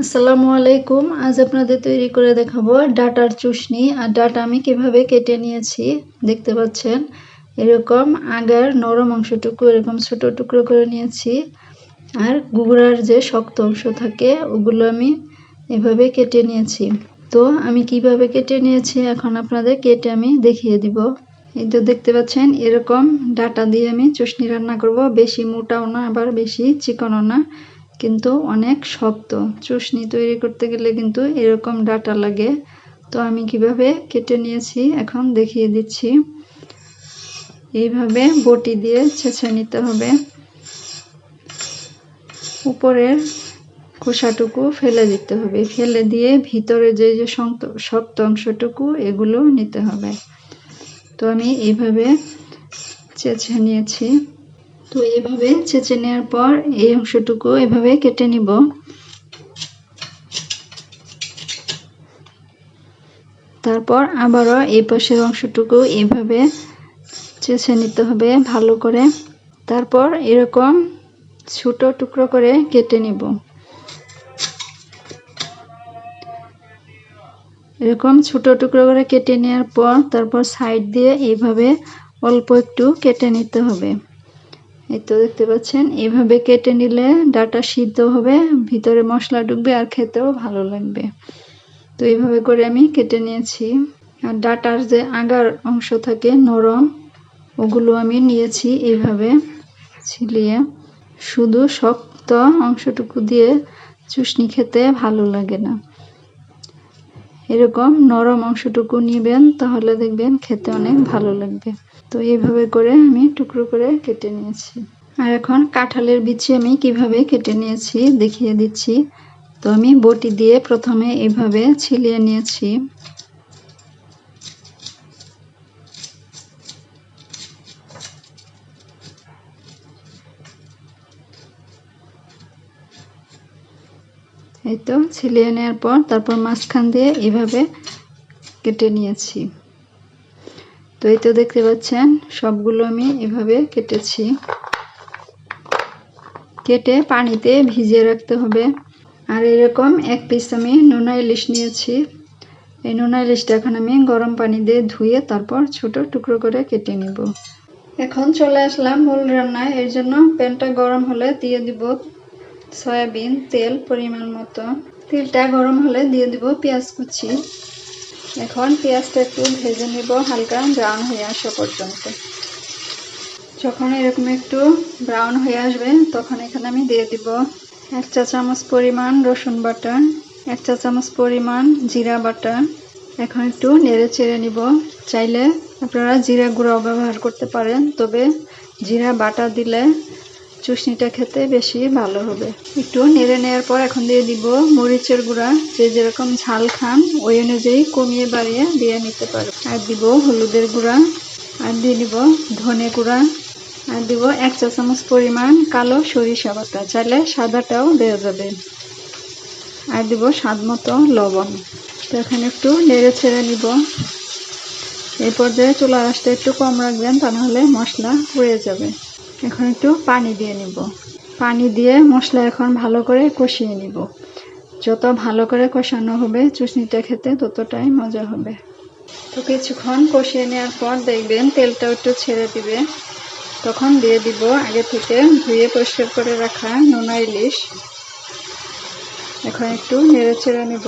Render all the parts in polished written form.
আসসালামু আলাইকুম। আজ আপনাদের তৈরি করে দেখাবো ডাটার চুষনি। আর ডাটা আমি কিভাবে কেটে নিয়েছি দেখতে পাচ্ছেন। এরকম আগার নরম অংশটুকু এরকম ছোট টুকরো করে নিয়েছি। আর গুঁড়ার যে শক্ত অংশ থাকে ওগুলো আমি এভাবে কেটে নিয়েছি। তো আমি কিভাবে কেটে নিয়েছি এখন আপনাদের কেটে আমি দেখিয়ে দিব। এই তো দেখতে পাচ্ছেন এরকম ডাটা দিয়ে আমি চুষনি রান্না করব। বেশি মোটাও না আবার বেশি চিকনও না, কিন্তু অনেক শক্ত। চুষনি তৈরি করতে গেলে কিন্তু এরকম ডাটা লাগে। তো আমি কিভাবে কেটে নিয়েছি এখন দেখিয়ে দিচ্ছি। এইভাবে বটি দিয়ে ছেঁচে নিতে হবে। উপরের খোসাটুকু ফেলে দিতে হবে, ফেলে দিয়ে ভিতরে যে যে শক্ত অংশটুকু এগুলো নিতে হবে। তো আমি এইভাবে ছেঁচে নিয়েছি। তো এইভাবে ছেঁচে নেওয়ার পর এই অংশটুকু এভাবে কেটে নিব। তারপর আবারও এই পাশের অংশটুকু এভাবে ছেঁচে নিতে হবে ভালো করে। তারপর এরকম ছোট টুকরো করে কেটে নিব। এরকম ছোট টুকরো করে কেটে নেওয়ার পর তারপর সাইড দিয়ে এইভাবে অল্প একটু কেটে নিতে হবে। এই তো দেখতে পাচ্ছেন এইভাবে কেটে নিলে ডাটা সিদ্ধ হবে, ভিতরে মশলা ঢুকবে আর খেতেও ভালো লাগবে। তো এইভাবে করে আমি কেটে নিয়েছি। আর ডাটার যে আগার অংশ থাকে নরম, ওগুলো আমি নিয়েছি এইভাবে ছিলিয়ে। শুধু শক্ত অংশটুকু দিয়ে চুষনি খেতে ভালো লাগে না, এরকম নরম অংশটুকু নিবেন, তাহলে দেখবেন খেতে অনেক ভালো লাগবে। তো এইভাবে করে আমি টুকরো করে কেটে নিয়েছি। আর এখন কাঁঠালের বিচি আমি কিভাবে কেটে নিয়েছি দেখিয়ে দিচ্ছি। তো আমি বটি দিয়ে প্রথমে এইভাবে ছিলিয়ে নিয়েছি। এই তো ছিলিয়ে নেওয়ার পর তারপর মাঝখান দিয়ে এইভাবে কেটে নিয়েছি। তো এই তো দেখতে পাচ্ছেন সবগুলো আমি এভাবে কেটেছি। কেটে পানিতে ভিজিয়ে রাখতে হবে। আর এরকম এক পিস আমি নোনা ইলিশ নিয়েছি। এই নোনা ইলিশটা এখন আমি গরম পানি দিয়ে ধুয়ে তারপর ছোট টুকরো করে কেটে নিব। এখন চলে আসলাম মূল রান্নায়। এর জন্য প্যানটা গরম হলে দিয়ে দিব সয়াবিন তেল পরিমাণ মতো। তেলটা গরম হলে দিয়ে দিব পেঁয়াজ কুচি। এখন পেঁয়াজটা একটু ভেজে নিব হালকা ব্রাউন হয়ে আসা পর্যন্ত। যখন এরকম একটু ব্রাউন হয়ে আসবে তখন এখানে আমি দিয়ে দিব 1 চা চামচ পরিমাণ রসুন বাটা, 1 চা চামচ পরিমাণ জিরা বাটা। এখন একটু নেড়ে চেড়ে নিব। চাইলে আপনারা জিরা গুঁড়াও ব্যবহার করতে পারেন, তবে জিরা বাটা দিলে চুষনিটা খেতে বেশি ভালো হবে। একটু নেড়ে নেওয়ার পর এখন দিয়ে দিব মরিচের গুঁড়া। যে যেরকম ঝাল খান ওই অনুযায়ী কমিয়ে বাড়িয়ে দিয়ে নিতে পারো। আর দিব হলুদের গুঁড়া, আর দিয়ে দিব ধনে গুঁড়া, আর দিব 1 চা চামচ পরিমাণ কালো সরিষা বাটা, চাইলে সাদাটাও দেওয়া যাবে। আর দিব স্বাদ মতো লবণ। তো এখন একটু নেড়ে ছেড়ে নিব। এই পর্যায়ে চুলার আঁচটা একটু কম রাখবেন, তা নাহলে মশলা পুড়ে যাবে। এখন একটু পানি দিয়ে নিব। পানি দিয়ে মশলা এখন ভালো করে কষিয়ে নিব। যত ভালো করে কষানো হবে চুষনিটা খেতে ততটাই মজা হবে। তো কিছুক্ষণ কষিয়ে নেওয়ার পর দেখবেন তেলটা একটু ছেড়ে দিবে। তখন দিয়ে দিব আগে থেকে ধুয়ে পরিষ্কার করে রাখা নোনা ইলিশ। এখন একটু নেড়ে ছেড়ে নিব।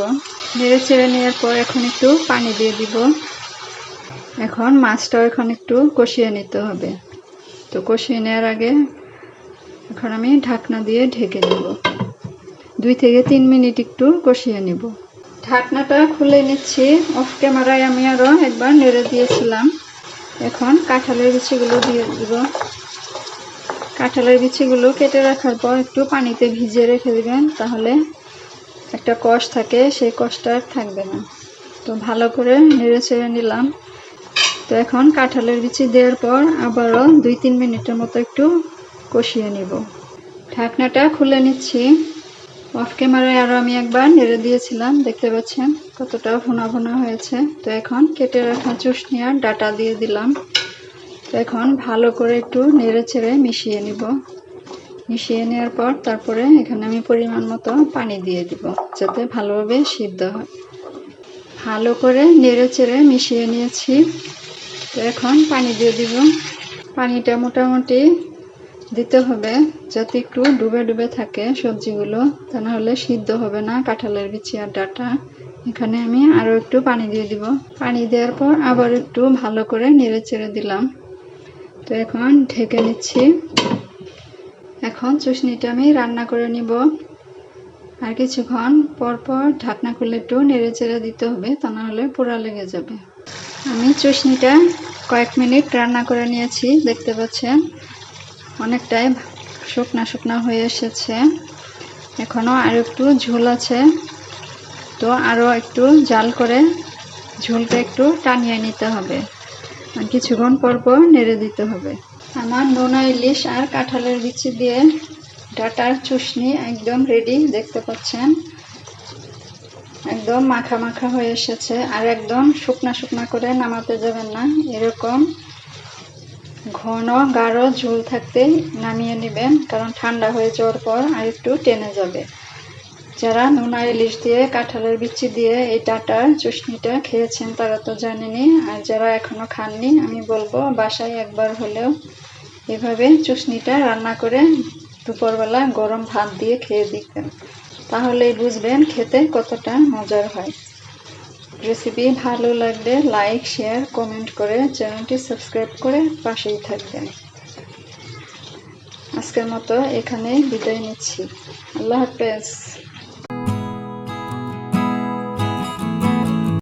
নেড়ে ছেড়ে নেওয়ার পর এখন একটু পানি দিয়ে দিব। এখন মাছটাও এখন একটু কষিয়ে নিতে হবে। তো কষিয়ে নেওয়ার আগে এখন আমি ঢাকনা দিয়ে ঢেকে নেব। 2 থেকে 3 মিনিট একটু কষিয়ে নেব। ঢাকনাটা খুলে নিচ্ছি। অফ ক্যামেরায় আমি আরও একবার নেড়ে দিয়েছিলাম। এখন কাঁঠালের বিচিগুলো দিয়ে দিব। কাঁঠালের বিচিগুলো কেটে রাখার পর একটু পানিতে ভিজিয়ে রেখে দিবেন, তাহলে একটা কষ থাকে, সেই কষটা আর থাকবে না। তো ভালো করে নেড়ে ছেড়ে নিলাম। তো এখন কাঁঠালের বিচি দেওয়ার পর আবারও 2-3 মিনিটের মতো একটু কষিয়ে নিব। ঢাকনাটা খুলে নিচ্ছি। অফ ক্যামেরায় আরও আমি একবার নেড়ে দিয়েছিলাম, দেখতে পাচ্ছেন কতটা ভুনা ভুনা হয়েছে। তো এখন কেটে রাখা চুষনি আর ডাটা দিয়ে দিলাম। তো এখন ভালো করে একটু নেড়ে ছেড়ে মিশিয়ে নিব। মিশিয়ে নেওয়ার পর তারপরে এখানে আমি পরিমাণ মতো পানি দিয়ে দিব, যাতে ভালোভাবে সিদ্ধ হয়। ভালো করে নেড়ে চেড়ে মিশিয়ে নিয়েছি। তো এখন পানি দিয়ে দিব। পানিটা মোটামুটি দিতে হবে যাতে একটু ডুবে ডুবে থাকে সবজিগুলো, তা না হলে সিদ্ধ হবে না কাঁঠালের বিচি আর ডাঁটা। এখানে আমি আরো একটু পানি দিয়ে দিব। পানি দেওয়ার পর আবার একটু ভালো করে নেড়ে চেড়ে দিলাম। তো এখন ঢেকে নিচ্ছি। এখন চুষনিটা আমি রান্না করে নিব। আর কিছুক্ষণ পর পর ঢাকনা খুলে একটু নেড়ে চেড়ে দিতে হবে, তা না হলে পোড়া লেগে যাবে। আমি চুষনিটা কয়েক মিনিট রান্না করে নিয়েছি, দেখতে পাচ্ছেন অনেকটাই শুকনা শুকনা হয়ে এসেছে। এখনো আর একটু ঝোল আছে, তো আরো একটু জাল করে ঝোলটা একটু টানিয়ে নিতে হবে। আর কিছুক্ষণ পর পর নেড়ে দিতে হবে। আমার নোনা ইলিশ আর কাঁঠালের বিচি দিয়ে ডাঁটার চুষনি একদম রেডি, দেখতে পাচ্ছেন একদম মাখা মাখা হয়ে এসেছে। আর একদম শুকনা শুকনা করে নামাতে যাবেন না, এরকম ঘন গাঢ় ঝোল থাকতে নামিয়ে নেবেন, কারণ ঠান্ডা হয়ে যাওয়ার পর আর একটু টেনে যাবে। যারা নোনা ইলিশ দিয়ে কাঁঠালের বিচি দিয়ে এই ডাঁটার চুষনিটা খেয়েছেন তারা তো জানেনই, আর যারা এখনো খাননি আমি বলবো বাসায় একবার হলেও এভাবে চুষনিটা রান্না করে দুপুরবেলা গরম ভাত দিয়ে খেয়ে দেখবেন, তাহলেই বুঝবেন খেতে কতটা মজার হয়। রেসিপি ভালো লাগলে লাইক, শেয়ার, কমেন্ট করে চ্যানেলটি সাবস্ক্রাইব করে পাশেই থাকবেন। আজকের মতো এখানেই বিদায় নিচ্ছি। আল্লাহ হাফেজ।